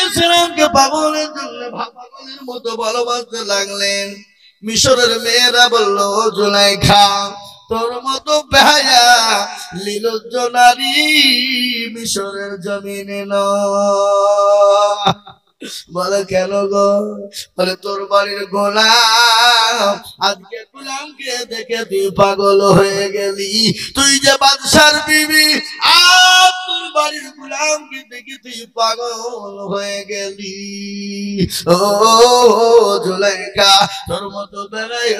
আলাইহিসসালামকে পাগলের জন্য পাগলের মতো ভালোবাসতে লাগলেন। মিশরের মেয়েরা বলল, জুলাইখা তোর মতো বেহায়া লীলজ্জ নারী মিশরের জমিনে নয়। বলে কেন গো? বলে তোর বাড়ির গোলাম, আজকে গোলামকে দেখে তুই পাগল হয়ে গেলি। তুই যে বাদশার বিবি, আর তোর বাড়ির গোলামকে দেখে তুই পাগল হয়ে গেলি। ও জুলাইখা, তোর মতো বেড়াই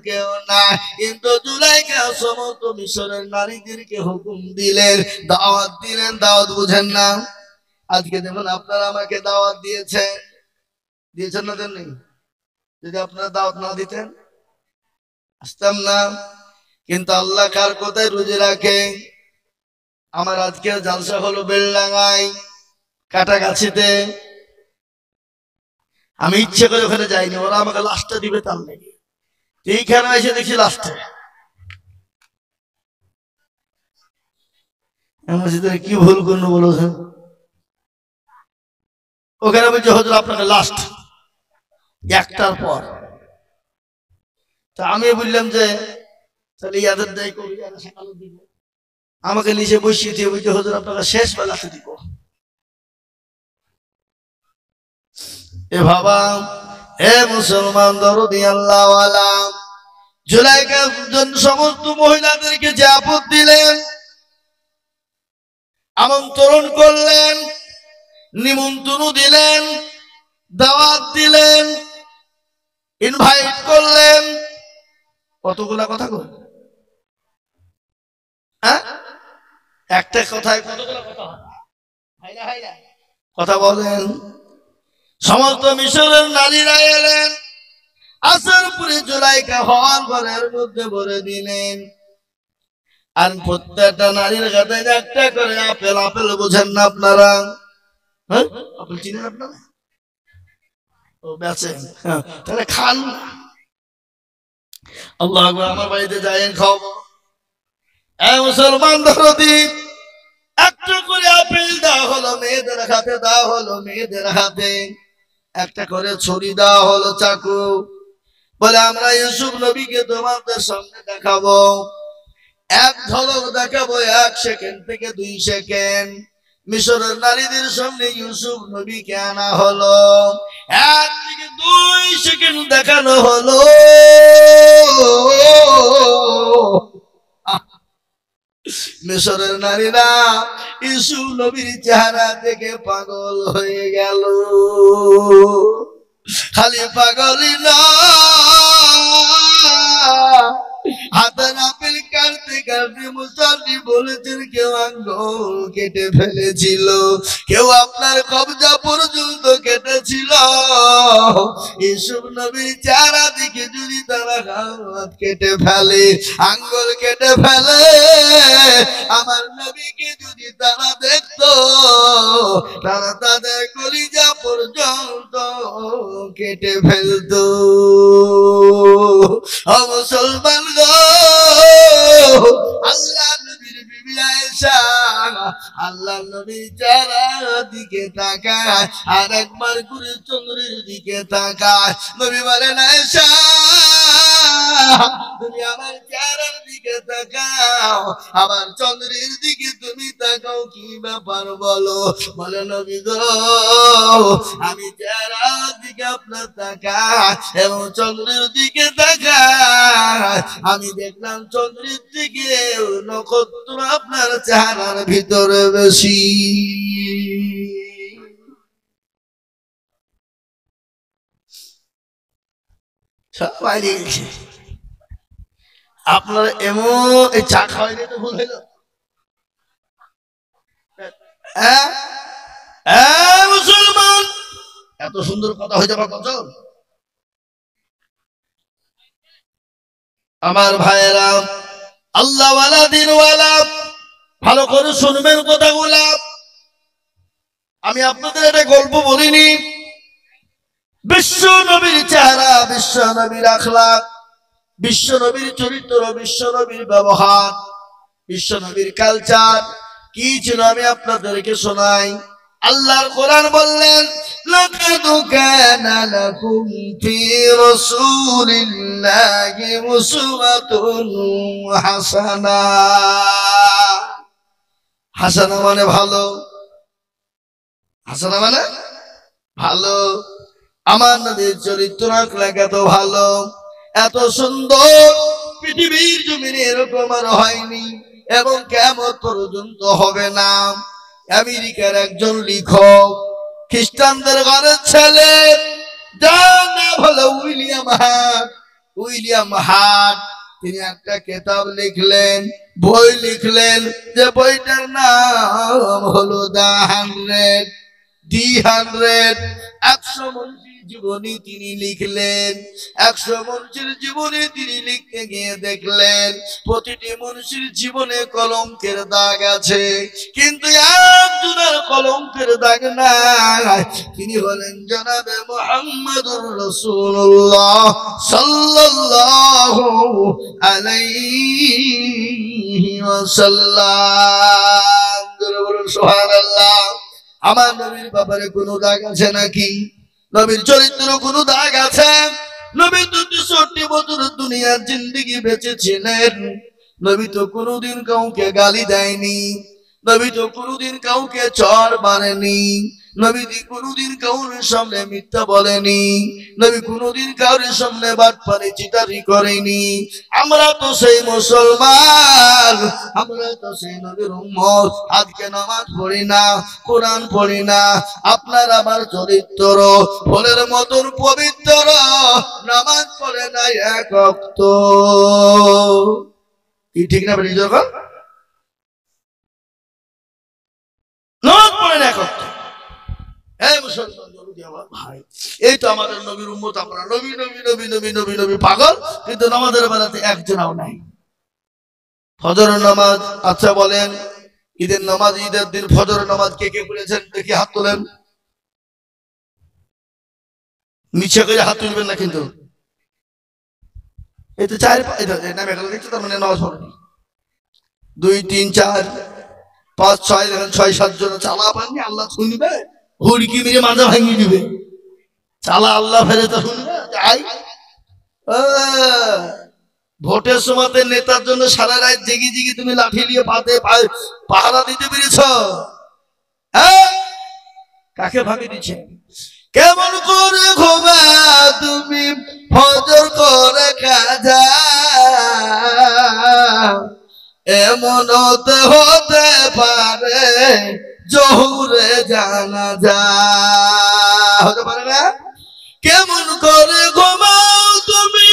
কেউ না। কিন্তু জুলাইখা সমস্ত মিশরের নারীদেরকে হুকুম দিলেন, দাওয়াত দিলেন। দাওয়াত বুঝেন না? আজকে যেমন আপনারা আমাকে দাওয়াত দিয়েছেন না দেননি? যদি আপনারা দাওয়াত না দিতেন আসতাম না। কিন্তু আল্লাহ কার কোথায় রুজি রাখে। আমার আজকে জালসা হলো বেলডাঙ্গায় কাটাগাছিতে। আমি ইচ্ছে করে ওখানে যাইনি, ওরা আমাকে লাস্টে দিবে তার লেগে। এইখানে এসে দেখি লাস্টে। কি ভুল করলো বলেছেন? ওখানে বলছে হুজুর আপনাকে লাস্ট একটার পর। তা আমি বললাম যে তাহলে ইয়াদের দায় করি, আমাকে নিচে বসিয়ে দিয়ে বলছে হুজুর আপনাকে শেষ বেলাতে দিব। এ বাবা, এ মুসলমান দরদি আল্লাহওয়ালা, জুলাইখার জন্য সমস্ত মহিলাদেরকে যে আপদ দিলেন, আমন্ত্রণ করলেন, নিমন্ত্রণ দিলেন, দাওয়াত দিলেন, ইনভাইট করলেন। কতগুলা কথা কই? হ্যাঁ, একটা কথায় কতগুলা কথা কথা বলেন। সমস্ত মিশরের নারীরা এলেন, আসার পরে জুলাইখা হওয়ার ঘরের মধ্যে ভরে দিলেন। আর প্রত্যেকটা নারীর কাছে একটা করে আপেল। আপেল বোঝেন না আপনারা? হ্যাঁ, আপেল চিনেন আপনারা? ও বেচেন, তাহলে খান। আল্লাহ আকবার। আমার বাড়িতে যাইয়েন, খাওয়াবো। মুসলমান দরদি, একটা করে আপেল দেওয়া হলো মেয়েদের হাতে, দেওয়া হলো মেয়েদের হাতে। একটা করে ছুরি দেওয়া হলো, চাকু। বলে আমরা ইউসুফ নবীকে তোমাদের সামনে দেখাবো। এক ঝলক দেখাবো, 1 সেকেন্ড থেকে 2 সেকেন্ড। মিশরের নারীদের সামনে ইউসুফ নবীকে আনা হলো। 1 থেকে 2 সেকেন্ড দেখানো হলো। মিশরের নারীরা ইউসুফ নবীর চেহারা দেখে পাগল হয়ে গেল। খালি পাগলই না, হাতের আপেল কাটতে কাটতে মুসাফির বলেছেন কেউ আঙ্গুল কেটে ফেলেছিল, কেউ আপনার কবজা পর্যন্ত কেটেছিল। ইউসুফ নবীর চেহারা দিকে যদি তারা হাত কেটে ফেলে, আঙ্গুল কেটে ফেলে, আমার নবীকে যদি তারা দেখতো, তারা তাদের কলিজা পর্যন্ত কেটে ফেলতো। মুসলমান গো, আল্লাহ নবীর বিবি আয়েশা আল্লাহ নবীর চেহারা দিকে তাকায়, আর একবার করে চন্দ্রের দিকে তাকায়। নবী বলেন, আয়েশা তুমি আমার চেহারার দিকে তাকাও, আবার চন্দ্রের দিকে তুমি তাকাও, কি ব্যাপার বলো? বলে নবী গো, আমি চেহারার দিকে আপনার তাকাই এবং চন্দ্রের দিকে তাকাই, আমি দেখলাম চন্দ্রের দিকে নক্ষত্র আপনার চেহারার ভিতরে বেশি। সবাই দেখেছে আপনার এমন এই চা খাওয়াই তো ভুল হইল। মুসলমান, এত সুন্দর কথা হয়ে যাবার কথা। আমার ভাইয়েরা, আল্লাহওয়ালা দিনওয়ালা, ভালো করে শুনবেন কথাগুলা। আমি আপনাদের একটা গল্প বলিনি। বিশ্ব নবীর চেহারা, বিশ্ব নবীর আখলাক, বিশ্ব নবীর চরিত্র, বিশ্ব নবীর ব্যবহার, বিশ্ব নবীর কালচার কি ছিল আমি আপনাদেরকে শোনাই। আল্লাহর কোরআন বললেন, লাকাদ কানা লাকুম ফি রাসূলিল্লাহি উসওয়াতুন হাসানা। হাসানা মানে ভালো, হাসানা মানে ভালো। আমার নবীর চরিত্র আখলাক এত ভালো, এত সুন্দর, পৃথিবীর জমিনে এরকম আর হয়নি এবং কিয়ামত পর্যন্ত হবে না। আমেরিকার একজন লেখক, খ্রিস্টানদের ঘরের ছেলে, যার নাম হলো উইলিয়াম হার্ট। উইলিয়াম হার্ট তিনি একটা কিতাব লিখলেন, বই লিখলেন, যে বইটার নাম হলো দ্য 100 মন্ত্রীর জীবনী তিনি লিখলেন। 100 মন্ত্রীর জীবনী তিনি লিখতে গিয়ে দেখলেন প্রতিটি মনীষীর জীবনে কলঙ্কের দাগ আছে, কিন্তু একজনের কলঙ্কের দাগ নাই। তিনি হলেন জনাবে মুহাম্মদুর রাসূলুল্লাহ সাল্লাল্লাহু আলাইহি ওয়াসাল্লাম। বলুন সুবহানাল্লাহ। আমার নবীর ব্যাপারে কোনো দাগ আছে নাকি? নবীর চরিত্র কোনো দাগ আছে? নবী তো 63 বছর দুনিয়ার জিন্দেগি বেঁচেছিলেন। নবী তো কোনোদিন কাউকে গালি দেয়নি, নবী তো কোনোদিন কাউকে চড় মারেনি, নবী কোনোদিন কাউরের সামনে মিথ্যা বলেনি, নবী কোনোদিন কাউরের সামনে বাটপারি চিটারি করেনি। আমরা তো সেই মুসলমান, আমরা তো সেই নবীর উম্মত। আজকে নামাজ পড়ি না, কোরআন পড়ি না, আপনার আমার চরিত্র ফুলের মতন পবিত্র, নামাজ পড়ে না এক ওয়াক্ত। কি ঠিক না বেরিয়ে যখন নামাজ পড়ে না এক ওয়াক্ত। এই মুসলমান আমার ভাই, এই তো আমাদের নবীর উম্মত। আমরা নবী নবী নবী নবী নবী নবী পাগল, কিন্তু নামাজের বেলাতে একজনও নাই। ফজরের নামাজ, আচ্ছা বলেন ঈদের নামাজ, ঈদের দিন ফজরের নামাজ কে কে পড়েছেন দেখি হাত তোলেন। নিচে করে হাত তুলবেন না কিন্তু। এই তো 4 নামে গেল দেখছো, তার মানে নামাজ পড়েনি। 2 3 4 5 6 দেখেন 6 7 জন চালা পাননি, আল্লাহ শুনবে, হুড়কি মেরে মাথা ভাঙিয়ে দিবে। চালা আল্লাহ ফেরেশতা শুনবে। যাই ভোটের সময়তে নেতার জন্য সারা রাত জেগে জেগে তুমি লাঠি নিয়ে পাহারা দিতে পেরেছ? হ্যাঁ, কাকে ভাগে দিচ্ছে? কেমন করে ঘুমা তুমি ফজর করে কাজা, এমন হতে পারে জহুরে জানাজা, হতে পারে না? কেমন করে ঘুমাও তুমি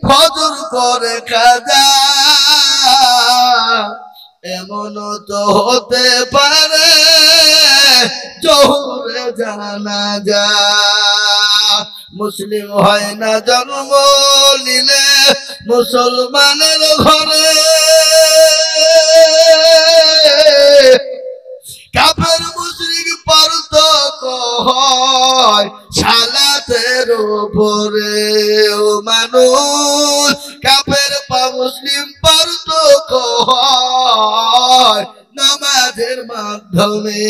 ফজর করে কাজা, এমন তো হতে পারে জহুরে জানাজা। মুসলিম হয় না জন্ম নিলে মুসলমানের ঘরে, কাফের মুশরিক পার্থক্য হয় সালাতের উপরে। ও মানুষ, কাফের বা মুসলিম পার্থক্য হয় নামাজের মাধ্যমে।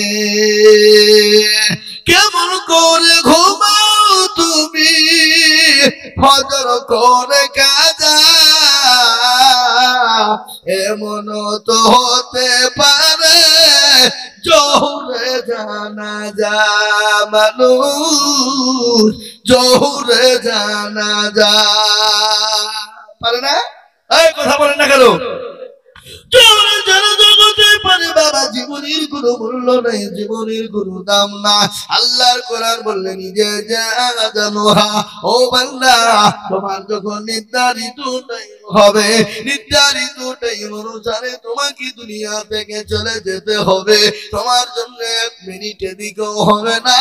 কেমন করে ঘুমাও তুমি ফজর করে কাজা, এমন তো হতে পারে জহুরে জানাজা। মানুষ জহুরে জানাজা পারে না? এই কথা বলেন না কেন? বাবা জীবনের কোনো মূল্য নেই, জীবনের কোনো দাম না। আল্লাহর কোরআন বললেন যে জানোহা, ও বান্দা তোমার যখন নির্ধারিত টাইম হবে, নির্ধারিত টাইম অনুসারে তোমাকে দুনিয়া থেকে চলে যেতে হবে। তোমার জন্য 1 মিনিট এদিকেও হবে না,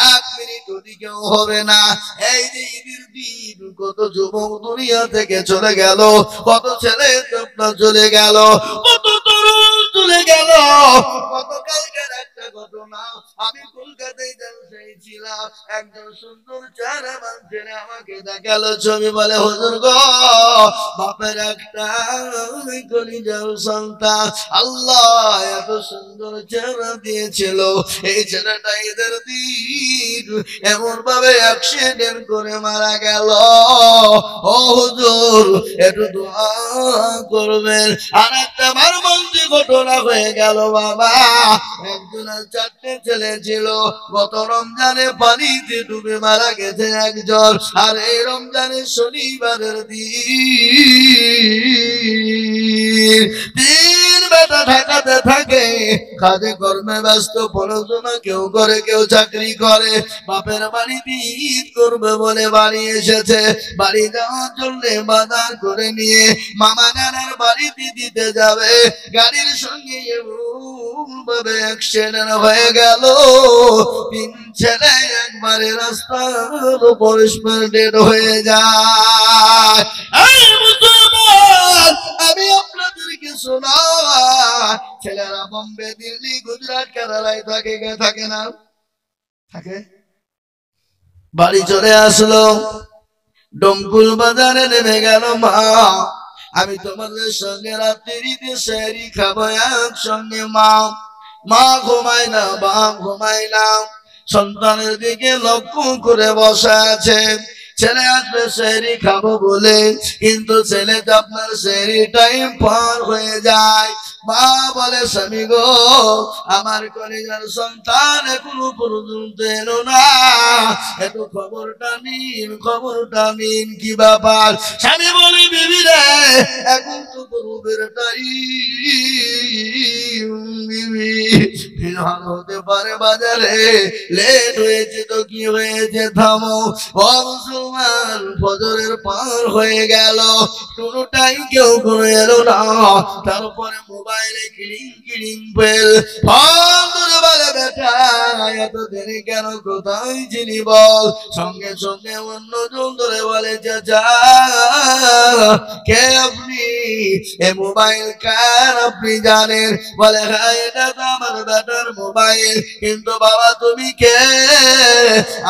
1 মিনিট ওদিকেও হবে না। এই যে ঈদের দিন কত যুবক দুনিয়া থেকে চলে গেল, কত ছেলে আপনার চলে গেল, কত তরুণ চলে গেল। গতকালকের একটা ঘটনা, আমি কলকাতায় ছিলাম, একজন সুন্দর চেহারা ছেলে আমাকে দেখালো ছবি, বলে হুজুর গো, বাপের একটা কলিজার সন্তান আল্লাহ এত সুন্দর চেহারা দিয়েছিল, এই ছেলেটা এদের দিন এমন ভাবে অ্যাক্সিডেন্ট করে মারা গেল। ও হুজুর একটু দোয়া করবেন। আর একটা মর্মান্তিক ঘটনা হয়ে গেল বাবা, একজনের 4টে ছেলে ছিল, গত রমজানে পানিতে ডুবে মারা গেছে একজন, আর এই রমজানের শনিবারের দিন বেটা ঢাকাতে থাকে, কাজে কর্মে ব্যস্ত, পড়াশোনা কেউ করে কেউ চাকরি করে। বাপের বাড়িতে ঈদ করবে বলে বাড়ি এসেছে, বাড়ি যাওয়ার জন্য বাজার করে নিয়ে মামা নানার বাড়িতে দিতে যাবে, গাড়ির সঙ্গে ভাবে অ্যাক্সিডেন্ট হয়ে গেল। 3 ছেলে একবারে রাস্তার উপর ডেড হয়ে যায়। আমি আপনাদেরকে শোনাই, ছেলেরা বোম্বে, দিল্লি, গুজরাট, কেরালায় থাকে, থাকে না থাকে, বাড়ি চলে আসলো, ডমকুল বাজারে নেমে গেল, মা আমি তোমাদের সঙ্গে রাত্রিতে সেহরি খাবো একসঙ্গে। মা ঘুমায় না, বাপ ঘুমায় না, সন্তানের দিকে লক্ষ্য করে বসা আছে। ছেলে আসবে সেহরি খাবো বলে, কিন্তু ছেলে তো আপনার সেহরি টাইম পার হয়ে যায়। মা বলে স্বামী গো, আমার কলিজার সন্তান এখনো পর্যন্ত এলো না, একটু খবরটা নিন কি ব্যাপার। স্বামী বলে বিবি রে, এখন তো গরুবের টাইম, বিবি ফিলহাল হতে পারে বাজারে, লেট হয়েছে তো কি হয়েছে, থামো। মুসলমান ফজরের পার হয়ে গেল, কোনো টাইম কেউ কোনো এলো না। তারপরে মোবাইলে কিড়িং বেল, বলে বেটা এত দেরি কেন, কোথায় চিনি বল। সঙ্গে সঙ্গে অন্যজন ধরে বলে চাচা কে আপনি, এ মোবাইল কার আপনি জানেন? বলে হ্যাঁ এটা তো আমার বেটার মোবাইল, কিন্তু বাবা তুমি কে?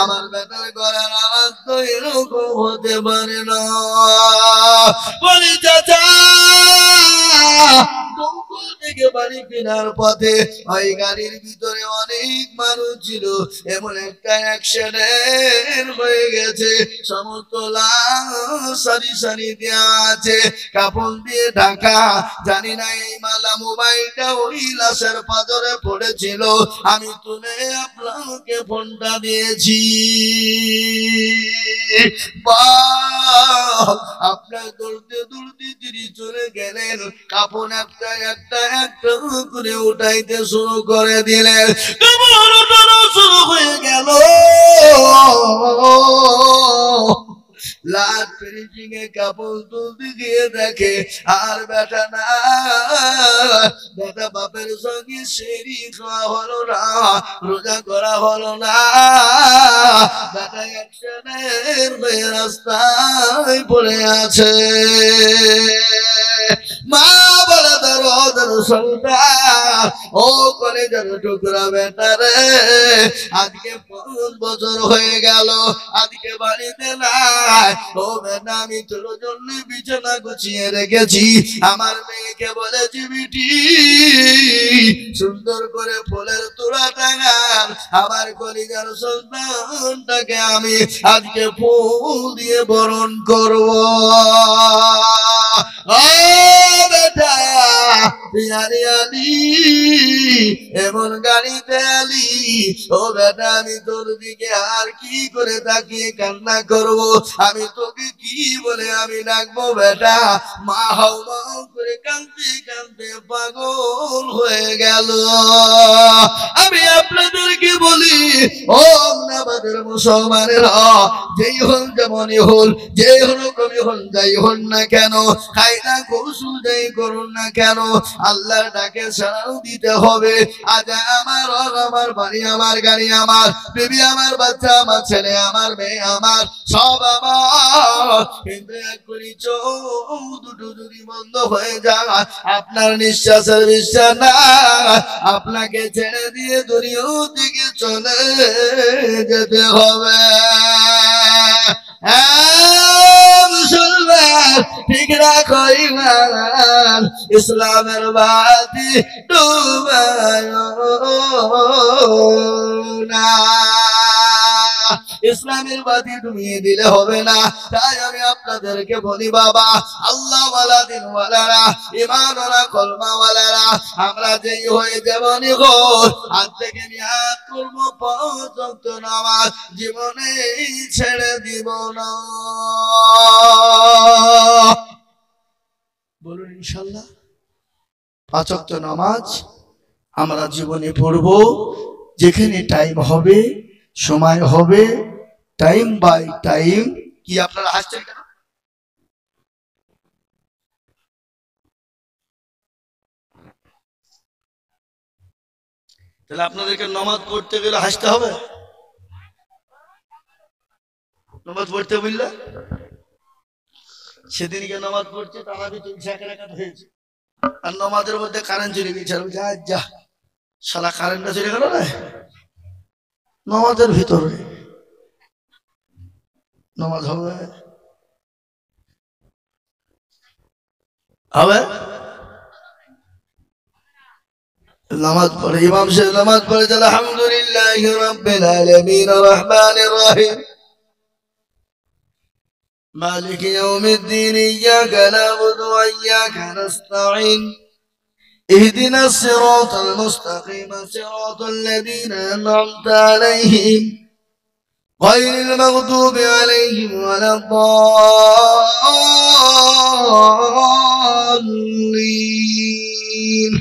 আমার বেটার গলার আওয়াজ তো এরকম হতে পারে না। বলি চাচা থেকে বাড়ি ফেরার পথে ওই গাড়ির ভিতরে অনেক মানুষ ছিল, এমন একটা অ্যাক্সিডেন্ট হয়ে গেছে, সমস্ত লাশ সারি সারি দেওয়া আছে, কাপড় দিয়ে ঢাকা। জানি না এই মালা মোবাইলটা ওই লাশের পাথরে পড়েছিল, আমি তুলে আপনাকে ফোনটা দিয়েছি। আপনার দৌড়তে দৌড়তে তিনি চলে গেলেন, কাপড় একটা একটা একটা করে উঠাইতে শুরু করে দিলেন, কাপড় উঠানো শুরু হয়ে গেল। লাট ফিনিশিং এ কাপড় তুলতে গিয়ে দেখে আর বেটা না, বেটা বাপের সঙ্গে সেরি খাওয়া হলো না, রোজা করা হলো না, বেটা অ্যাক্সিডেন্ট হয়ে রাস্তায় পড়ে আছে। মা বলে ধরো সন্তান, ও কলেজের টুকরা বেটা রে, আজকে 5 বছর হয়ে গেল, আজকে বাড়িতে নাই। ও বেটা আমি তোর জন্য বিছানা গুছিয়ে রেখেছি, আমার মেয়েকে বলেছি বিটি সুন্দর করে ফুলের তোড়া টাঙান, আমার কলিজার সন্তানটাকে আমি আজকে ফুল দিয়ে বরণ করবো। বেটা এমন গাড়িতে আলি, ও বেটা আমি তোর দিকে আর কি করে তাকিয়ে কান্না করবো, আমি তোকে কি বলে আমি ডাকবো বেটা? মা হাও মাও করে কাঁদতে কাঁদতে পাগল হয়ে গেল। আমি আপনাদেরকে বলি, ও আমাদের মুসলমানেরা, যেই হন যেমনই হল, যে রকমই হন যাই হন না কেন, কায়দা কৌশল যাই করুন না কেন, আল্লাহর ডাকে সাড়াও দিতে হবে। আজ আমার বাড়ি, আমার গাড়ি, আমার বিবি, আমার বাচ্চা, আমার ছেলে, আমার মেয়ে, আমার সব আমার, কিন্তু এক্ষুনি চোখ দুটো যদি বন্ধ হয়ে যায়, আপনার নিঃশ্বাসের বিশ্বাস না, আপনাকে ছেড়ে দিয়ে দুনিয়া থেকে চলে যেতে হবে। মুসলমান ঠিক রাখো ঈমান, ইসলামের বাতি ডুবায় না। ইসলামের বাতি ডুবিয়ে দিলে হবে না। তাই আমি আপনাদেরকে বলি বাবা, আল্লাহ ওয়ালা দিন ওয়ালারা, ঈমান ওয়ালা কলমা ওয়ালারা, আমরা যেই হয়ে যাবনি গো, আজ থেকে নিয়াত করব 5 ওয়াক্ত নামাজ জীবনে ছেড়ে দিব না। বলুন ইনশাআল্লাহ। 5 ওয়াক্ত নামাজ আমরা জীবনে পড়ব, যেখানে টাইম হবে, সময় হবে, টাইম বাই টাইম। কি আপনারা হাসছেন কেন? তাহলে আপনাদেরকে নামাজ পড়তে গেলে হাসতে হবে? নামাজ পড়তে বুঝলে সেদিনকে নামাজ পড়ছে তারা চলছে, এক রাকাত হয়েছে, আর নামাজের মধ্যে কারেন্ট চলে গেছে। যা শালা কারেন্টটা চলে গেল না নামাজের ভিতরে, নামাজ হবে? হবে? নামাজ পড়ে ইমাম সাহেব নামাজ পড়ে চলে আলহামদুলিল্লাহি রাব্বিল আলামিন রহমানির রহিম মালিকি ইয়াউমিদ্দিন ইয়্যাকা না'বুদু ওয়া ইয়্যাকা নাস্তাঈন ইহদিনাস সিরাতাল মুস্তাকিম সিরাতাল লাযীনা আন'আমতা আলাইহিম গায়রিল মাগদুবি আলাইহিম ওয়ালাদ-দাল্লিন।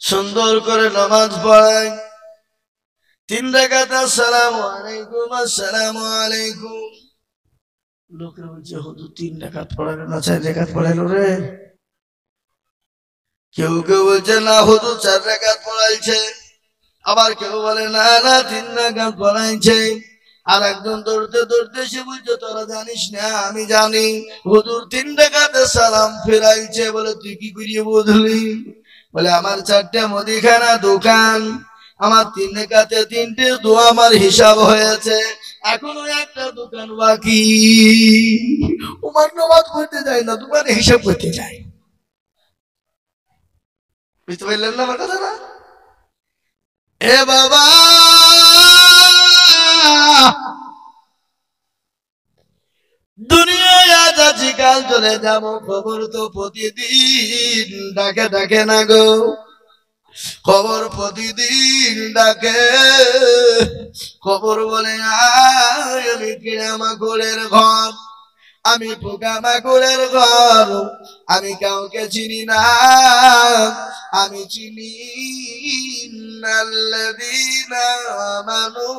সুন্দর করে নামাজ পড়াই, 3 রাকাত আসসালামু আলাইকুম আসসালামু আলাইকুম। লোকের বলছে হুজুর 3 রাকাত পড়ালো না 4 রাকাত পড়ালো রে। কেউ কেউ বলছে না হুজুর 4 রাকাত পড়াইছে, আবার কেউ বলে না না 3 রাকাত পড়াইছে। আর একজন দৌড়তে দৌড়তে সে বলছে তোরা জানিস না আমি জানি, হুজুর 3 রাকাতে সালাম ফেরাইছে। বলে তুই কি করিয়ে বুঝলি? বলে আমার 4টে মুদিখানা দোকান, আমার 3 রাকাতে 3টে দোয়া আমার হিসাব হয়েছে, এখনো একটা দোকান বাকি। উমার নামাজ পড়তে যায় না, দোকানে হিসাব করতে যায়। বুঝতে পারলেন না আমার কথা? না এ বাবা, দুনিয়ায় আজ আছি কাল চলে যাব, খবর তো প্রতিদিন ডাকে ডাকে না গো, খবর প্রতিদিন ডাকে। খবর বলে আমি পোকামাকড়ের ঘর, আমি পোকামাকড়ের ঘর, আমি কাউকে চিনি না, আমি চিনি আল্লাযীনা আমানু।